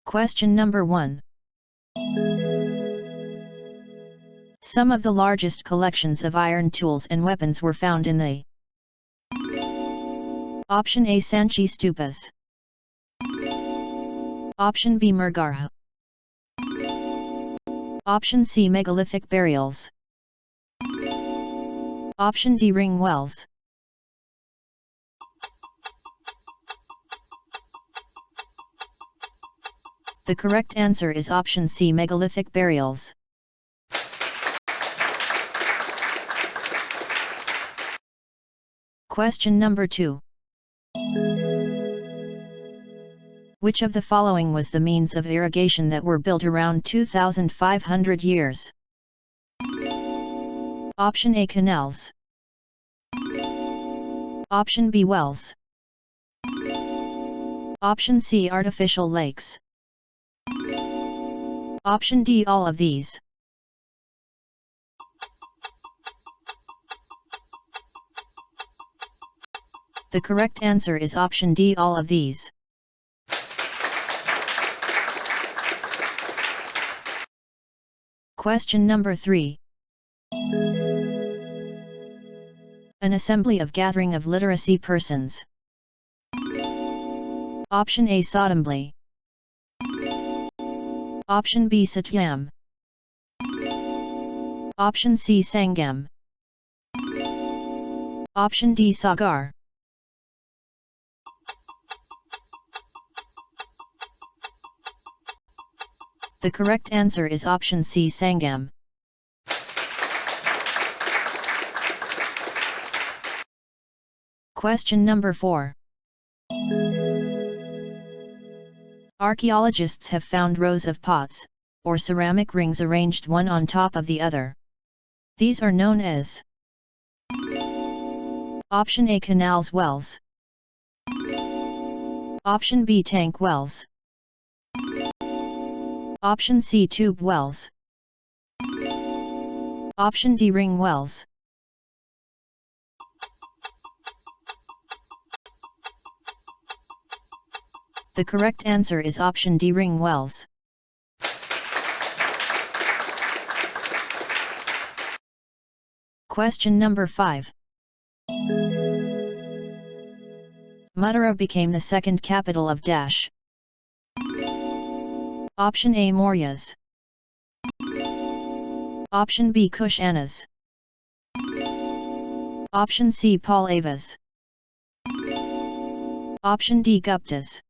Question number 1. Some of the largest collections of iron tools and weapons were found in the Option A Sanchi stupas. Option B Murgarha. Option C megalithic burials. Option D ring wells. The correct answer is option C megalithic burials. Question number 2. Which of the following was the means of irrigation that were built around 2,500 years? Option A canals. Option B wells. Option C artificial lakes. Option D all of these. The correct answer is option D all of these. Question number 3. An assembly of gathering of literacy persons. Option A Sodombly. Option B Satyam. Option C Sangam. Option D Sagar. The correct answer is option C Sangam. Question number 4. Archaeologists have found rows of pots, or ceramic rings arranged one on top of the other. These are known as Option A canals wells. Option B tank wells. Option C tube wells. Option D ring wells. The correct answer is option D ring wells. Question number 5. Mathura became the second capital of Dash. Option A Mauryas. Option B Kushanas. Option C Pallavas. Option D Guptas.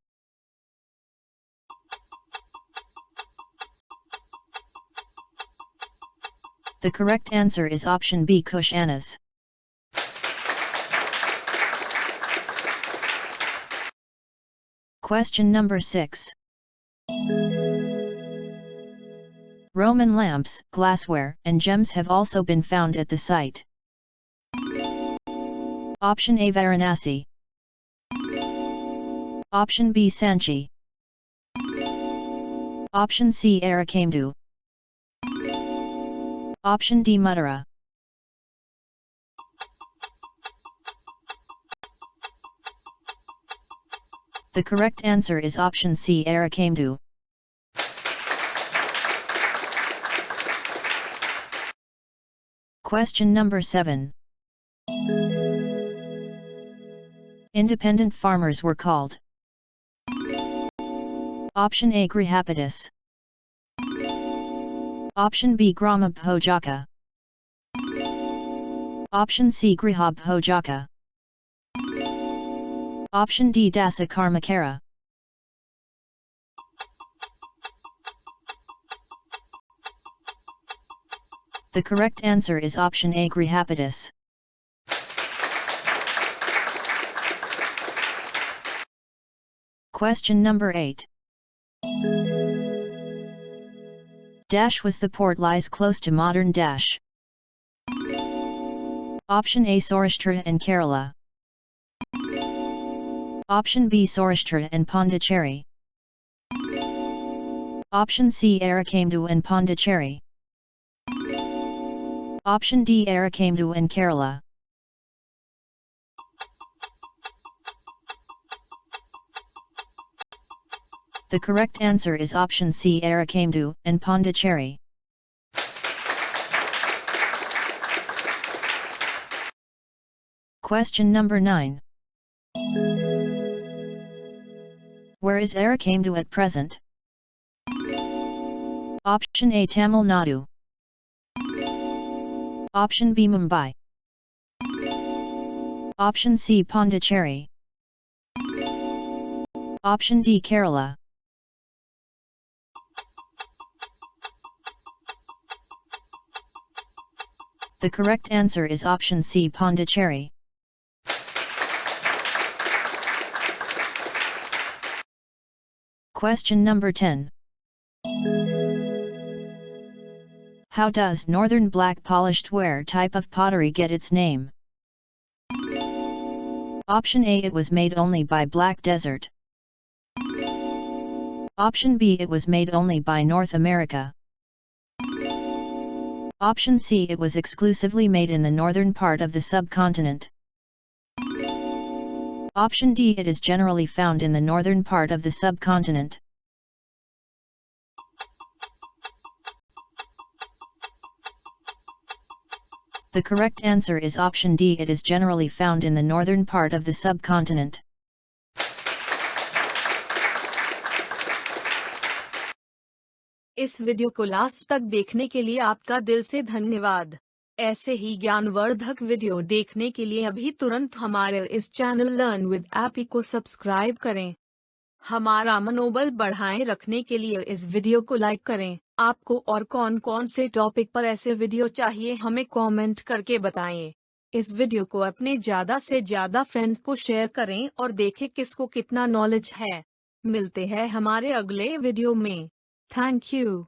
The correct answer is option B Kushanas. Question number 6. Roman lamps, glassware, and gems have also been found at the site. Option A Varanasi. Option B Sanchi. Option C Arakamdu. Option D Mathura. The correct answer is option C Arakamdu. Question number 7. Independent farmers were called. Option A Grihapatis. Option B Grama Bhojaka. Option C Grihab Bhojaka. Option D Dasa Karmakara. The correct answer is option A Grihapatis. Question number 8. Dash was the port lies close to modern Dash. Option A Saurashtra and Kerala. Option B Saurashtra and Pondicherry. Option C Arakamdu and Pondicherry. Option D Arakamdu and Kerala. The correct answer is option C, Arakamdu and Pondicherry. Question number 9. Where is Arakamdu at present? Option A, Tamil Nadu. Option B, Mumbai. Option C, Pondicherry. Option D, Kerala. The correct answer is option C, Pondicherry. Question number 10. How does Northern Black Polished Ware type of pottery get its name? Option A, it was made only by Black Desert. Option B, it was made only by North America. Option C, it was exclusively made in the northern part of the subcontinent. Option D, it is generally found in the northern part of the subcontinent. The correct answer is option D, it is generally found in the northern part of the subcontinent. इस video को last तक देखने के लिए आपका दिल से धन्यवाद। ऐसे ही ज्ञानवर्धक वीडियो देखने के लिए अभी तुरंत हमारे इस चैनल लर्न विद ऐपी को सब्सक्राइब करें। हमारा मनोबल बढ़ाए रखने के लिए इस वीडियो को लाइक करें। आपको और कौन कौन से टॉपिक पर ऐसे वीडियो चाहिए हमें कमेंट करके बताएं। इस वीडियो को अपने ज़्यादा से ज़्यादा फ्रेंड को शेयर करें और देखें किसको कितना नॉलेज है। मिलते हैं हमारे अगले वीडियो में। Thank you.